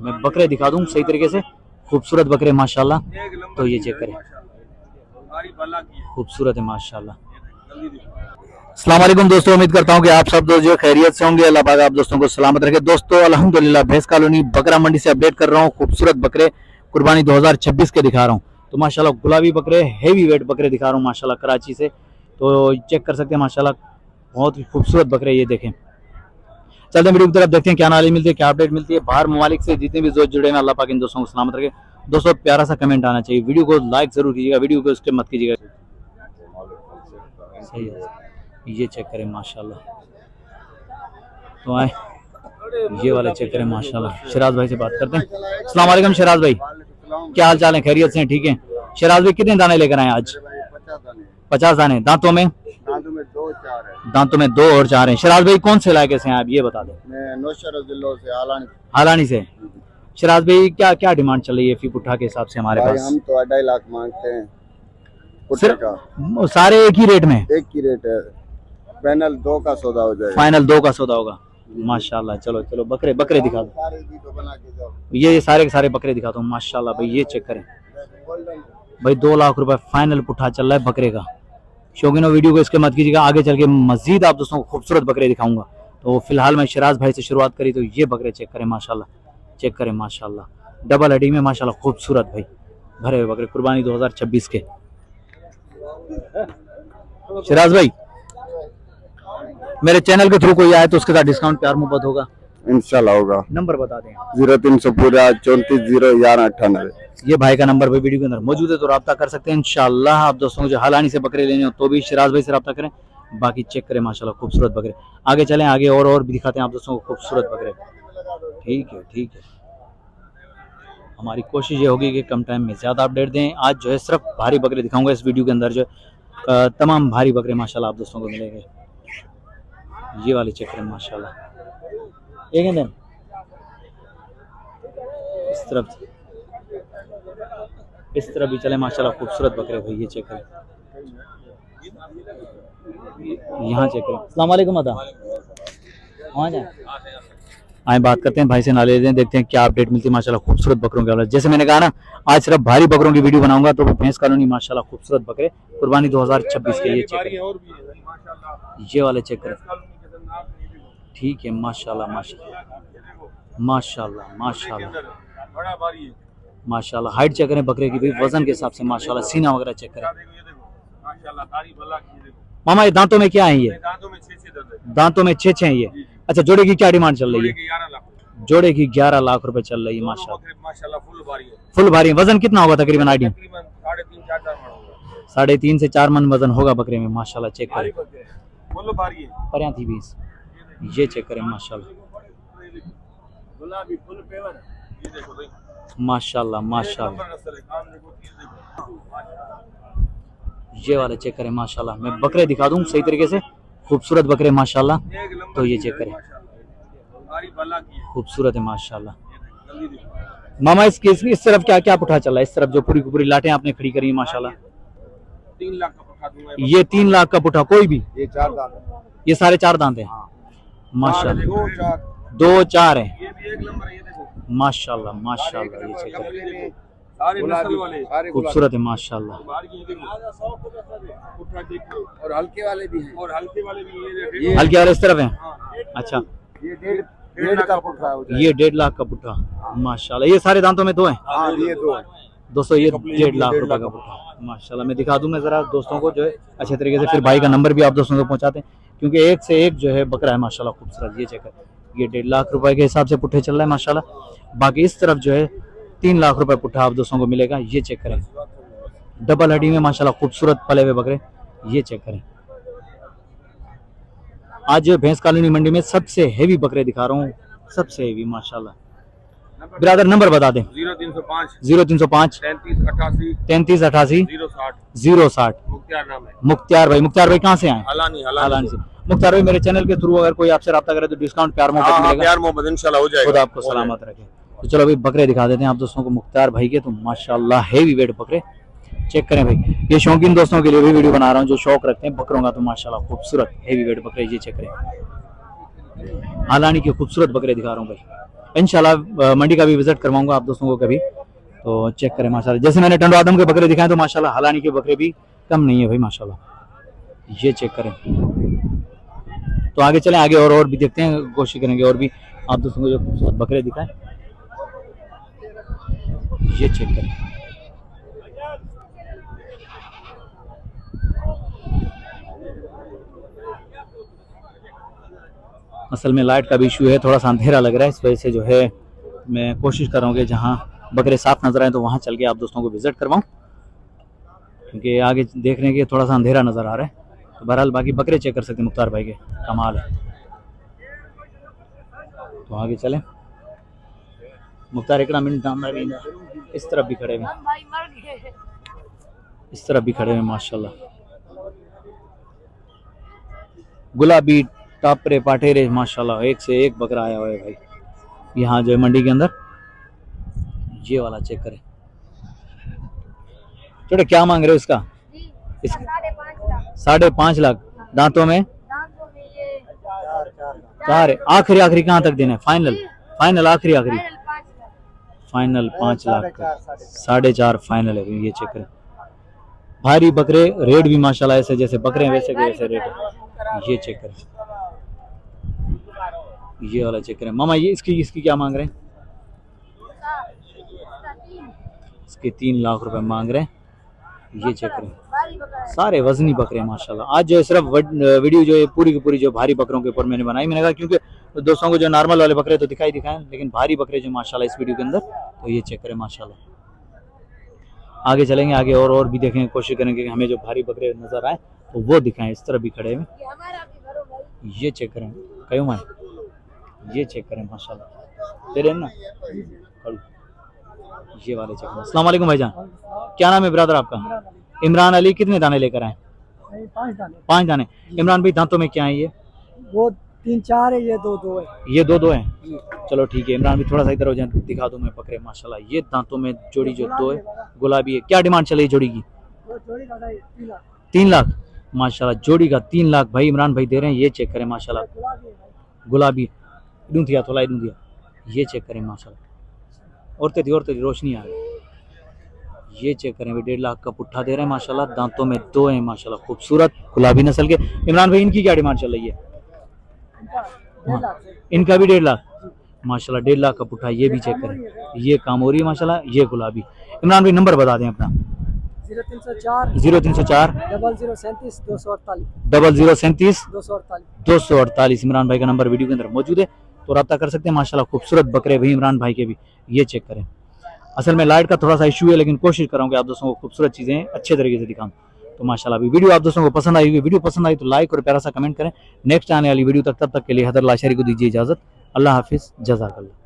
मैं बकरे दिखा दूं सही तरीके से, खूबसूरत बकरे माशाल्लाह। तो ये चेक करें, खूबसूरत है माशाल्लाह। अस्सलाम वालेकुम दोस्तों, उम्मीद करता हूं कि आप सब दोस्त जो खैरियत से होंगे। अल्लाह पाक आप दोस्तों को सलामत रखे। दोस्तों अल्हम्दुलिल्लाह भैंस कॉलोनी बकरा मंडी से अपडेट कर रहा हूं। खूबसूरत बकरे कुर्बानी 2026 के दिखा रहा हूं। तो माशाल्लाह गुलाबी बकरे, हेवी वेट बकरे दिखा रहा हूं माशाल्लाह कराची से। तो चेक कर सकते हैं माशाल्लाह, बहुत ही खूबसूरत बकरे ये देखें। चलते हैं वीडियो की तरफ, देखते हैं क्या नॉलेज मिलती है, क्या अपडेट मिलती है। बाहर ममालिक से जितने भी दोस्त जुड़े हैं, अल्लाह पाक इन दोस्तों को सलामत रखे। दोस्तों प्यारा सा कमेंट आना चाहिए, वीडियो को लाइक जरूर कीजिएगा, वीडियो को स्किप मत कीजिएगा। सही है, ये चेक करें माशाल्लाह। तो आए ये वाले चेक करें माशाल्लाह। शराज भाई से बात करते हैं। अस्सलाम वालेकुम शराज भाई, क्या हाल चाल है, खैरियत से हैं? ठीक है शराज भाई, कितने दाने लेकर आए आज? 50 दाने। दांतों में? दांतों में 2 और 4 हैं। शराज भाई कौन से इलाके से हैं आप ये बता दें? हालानी से। शराज भाई क्या क्या डिमांड चल रही है फी पुट्ठा के हिसाब से हमारे पास? हम तो 2.5 लाख मांगते हैं सारे एक ही रेट में? एक ही रेट है, फाइनल 2 का सौदा हो जाएगा। फाइनल 2 का सौदा होगा माशाल्लाह। चलो चलो बकरे बकरे दिखा दो, ये सारे के सारे बकरे दिखा दो माशाल्लाह भाई। ये चेक करें भाई, 2 लाख रुपए फाइनल पुट्ठा चल रहा है बकरे का। शौकीनों वीडियो को इसके मत कीजिएगा, आगे चल के मजीद आप दोस्तों को खूबसूरत बकरे दिखाऊंगा। तो फिलहाल मैं शराज भाई से शुरुआत करी, तो ये बकरे चेक करें माशाल्लाह, चेक करें माशाल्लाह। डबल हड्डी में माशाल्लाह खूबसूरत भाई भरे हुए बकरे कुर्बानी 2026 के। शराज भाई मेरे चैनल के थ्रू कोई आए तो उसके साथ डिस्काउंट प्यार मोहब्बत होगा इंशाल्लाह होगा। नंबर बता दें। 0300 पूरा 34 ये भाई का नंबर भाई वीडियो के अंदर मौजूद है, तो रब्ता कर सकते हैं इंशाल्लाह। आप दोस्तों को जो हालानी से बकरे लेने हो तो भी शराज भाई से रब्ता करें। बाकी चेक करें माशाल्लाह खूबसूरत बकरे। आगे चलें, आगे और भी दिखाते हैं आप दोस्तों को खूबसूरत बकरे। ठीक है ठीक है, हमारी कोशिश ये होगी कि कम टाइम में ज़्यादा अपडेट दें। आज जो है सिर्फ भारी बकरे दिखाऊंगा इस वीडियो के अंदर, जो तमाम भारी बकरे माशाल्लाह आप दोस्तों को मिलेंगे। ये वाले चेक करें माशाल्लाह, एक अंदर इस तरफ भी चले माशाल्लाह खूबसूरत बकरे भाई। ये चेक करें, यहाँ चेक करें। अस्सलाम वालेकुम अदा, वहाँ जाए आए बात करते हैं भाई से, नाले दें, देखते हैं क्या अपडेट मिलती है माशाल्लाह खूबसूरत बकरों के। जैसे मैंने कहा ना, आज सिर्फ भारी बकरों की वीडियो बनाऊंगा। तो भैंस कॉलोनी माशाल्लाह खूबसूरत बकरे कुर्बानी 2026 के। ये चेक करें, ये वाले चेक करें। ठीक है माशाल्लाह माशाल्लाह माशाल्लाह माशाल्लाह माशाल्लाह। हाइट चेक करें बकरे की भाई, वजन के हिसाब से माशाल्लाह। सीना वगैरह चेक करें मामा। ये दांतों में क्या है? ये दांतों में 6 हैं ये। अच्छा, जोड़े की क्या डिमांड चल रही है? जोड़े की 11 लाख रुपए चल रही है माशाल्लाह। फुल भारी। वजन कितना होगा तकरीबन आइडिया? 3.5 से 4 मन वजन होगा बकरे में माशाल्लाह। चेक करें, परियां थी 20। ये चेक करें माशाल्लाह माशाल्लाह माशाल्लाह। ये वाले चेक करें माशाल्लाह। मैं बकरे दिखा दूं सही तरीके से, खूबसूरत बकरे माशाल्लाह। तो ये चेक करें, खूबसूरत है माशाल्लाह। मामा इस तरफ क्या क्या पुट्ठा चल रहा है? इस तरफ जो पूरी पूरी लाटें आपने खड़ी करी माशाल्लाह। 3 लाख का पुट्ठा दूंगा। ये 3 लाख का पुट्ठा कोई भी? ये 4 दांत, ये सारे 4 दांत हैं माशाल्लाह। 2 4 हैं माशाल्लाह माशाल्लाह। ये चेक करें, खूबसूरत है माशाल्लाह। और हल्के वाले भी हैं, हल्के वाले इस तरफ हैं। अच्छा, ये 1.5 का पुट्ठा हो जाएगा। ये 1.5 लाख का पुट्ठा माशाल्लाह। ये सारे दांतों में 2 हैं? हाँ, ये 2 हैं दोस्तों। ये 1.5 लाख रुपए का पुट्ठा माशाल्लाह। मैं दिखा दूं मैं जरा दोस्तों को जो है अच्छे तरीके से, फिर भाई का नंबर भी आप दोस्तों को पहुंचाते हैं, क्योंकि एक से एक जो है बकरा है माशाल्लाह खूबसूरत। ये चेक करें, ये 1.5 लाख रुपए के हिसाब से पुट्ठे चल रहा है माशाल्लाह। बाकी इस तरफ जो है 3 लाख रुपए पुट्ठा आप दोस्तों को मिलेगा। ये चेक करें, डबल हड्डी में माशाल्लाह खूबसूरत पले हुए बकरे। ये चेक करें, आज भैंस कॉलोनी मंडी में सबसे हेवी बकरे दिखा रहा हूँ, सबसे हेवी माशाल्लाह। ब्रदर नंबर बता दें। 0305 33 88 060। मुख्तार भाई, मुख्तार भाई कहाँ से आए? हालानी से। मुख्तार भाई मेरे चैनल के थ्रू अगर कोई आपसे रब्ता करे तो डिस्काउंट प्यार मोहब्बत मिलेगा? प्यार मोहब्बत इंशाल्लाह हो जाएगा। खुदा आपको सलामत रखे। तो चलो भाई बकरे दिखा देते हैं आप दोस्तों को मुख्तार भाई के। तो माशाल्लाह हेवी वेट बकरे चेक करें भाई। ये शौकीन दोस्तों के लिए भी वीडियो बना रहा हूँ जो शौक रखते हैं बकरों का। तो माशाल्लाह खूबसूरत हेवी वेट बकरे ये चेक करें, हालानी के खूबसूरत बकरे दिखा रहा हूँ भाई। इंशाल्लाह मंडी का भी विजिट करवाऊंगा आप दोस्तों को कभी, तो चेक करें माशाल्लाह। जैसे मैंने टंडो आदम के बकरे दिखाए तो माशाल्लाह हलानी के बकरे भी कम नहीं है भाई माशाल्लाह, ये चेक करें। तो आगे चलें, आगे और भी देखते हैं, कोशिश करेंगे और भी आप दोस्तों को जो खूबसूरत बकरे दिखाएं। ये चेक करें, असल में लाइट का भी इशू है, थोड़ा सा अंधेरा लग रहा है, इस वजह से जो है मैं कोशिश कर रहा हूँ कि जहाँ बकरे साफ नजर आए तो वहाँ चल के आप दोस्तों को विजिट करवाऊँ, क्योंकि आगे देख रहे हैं कि थोड़ा सा अंधेरा नजर आ रहा है। तो बहरहाल बाकी बकरे चेक कर सकते हैं मुख्तार भाई के, कमाल है। तो आगे चलें, मुख्तार एक मिनट दामदार भी इस तरफ भी खड़े हुए, इस तरफ भी खड़े हुए माशाल्लाह। गुलाबी टापरे पाटेरे माशाल्लाह, एक से एक बकरा आया हुआ है भाई यहाँ जो है मंडी के अंदर। ये वाला चेक करें, छोटे क्या मांग रहे हो इसका? 5.5 लाख। दांतों में 4 है। आखिरी कहाँ तक देना है? फाइनल आखिरी फाइनल 5 लाख का 4.5 फाइनल है। ये चेक करें, भारी बकरे, रेट भी माशाल्लाह ऐसे जैसे बकरे हैं वैसे के वैसे रेट है। ये चेक करें, ये वाला चेक करें मामा। ये इसकी क्या मांग रहे हैं? इसके 3 लाख रुपए मांग रहे हैं। ये चेक करें, सारे वजनी बकरे माशाल्लाह। आज जो सिर्फ वीडियो जो है पूरी की पूरी जो भारी बकरों के ऊपर मैंने बनाई, मैंने कहा क्योंकि दोस्तों को जो नॉर्मल वाले बकरे तो दिखाएं, लेकिन भारी बकरे जो माशाल्लाह इस वीडियो के अंदर, तो ये चेक करें माशाल्लाह। आगे चलेंगे, आगे और भी देखेंगे, कोशिश करेंगे कि हमें जो भारी बकरे नजर आए तो वो दिखाएं। इस तरह भी खड़े हैं, ये चेक करें क्यों है, ये चेक करें माशाल्लाह। तेरे ना ये वाले चेक करें। अस्सलाम वालेकुम भाईजान, क्या नाम है ब्रदर आपका? इमरान अली। कितने दाने लेकर आए? 5 दाने। इमरान भाई दांतों में क्या है? ये वो 3-4 है, ये 2-2 है। ये 2-2 है। चलो ठीक है इमरान भाई, थोड़ा सा इधर हो जाए, दिखा दूं मैं बकरे माशाल्लाह। ये दांतों में जोड़ी जो 2 है, गुलाबी है। क्या डिमांड चले जोड़ी की? 3 लाख माशाल्लाह, जोड़ी का 3 लाख भाई इमरान भाई दे रहे हैं। ये चेक करें माशाल्लाह, गुलाबी दिया थोड़ा दिया। ये चेक करें माशाल्लाह, औरतें थी रोशनी आ गई। ये चेक करें भाई, 1.5 लाख का पुट्ठा दे रहे हैं माशाल्लाह। दांतों में 2 हैं माशाल्लाह, खूबसूरत गुलाबी नस्ल के। इमरान भाई इनकी क्या डिमांड चल रही है? इनका भी 1.5 लाख माशाल्लाह, 1.5 लाख का पुट्ठा। ये भी चेक करें, ये काम हो रही है माशाल्लाह। ये गुलाबी। इमरान भाई नंबर बता दें अपना। 0304 0037 248 248 इमरान भाई का नंबर वीडियो के अंदर मौजूद है, तो रब्ता कर सकते हैं माशाल्लाह। खूबसूरत बकरे भी इमरान भाई के भी। ये चेक करें, असल में लाइट का थोड़ा सा इशू है, लेकिन कोशिश करूँगा आप दोस्तों को खूबसूरत चीज़ें अच्छे तरीके से दिखाऊं। तो माशाल्लाह अभी वीडियो आप दोस्तों को पसंद आई होगी, वीडियो पसंद आई तो लाइक और प्यारा सा कमेंट करें। नेक्स्ट आने वाली वीडियो तक, तब तक के लिए हैदर लाशारी को दीजिए इजाज़त। अल्लाह हाफिज़, जज़ाकल्लाह।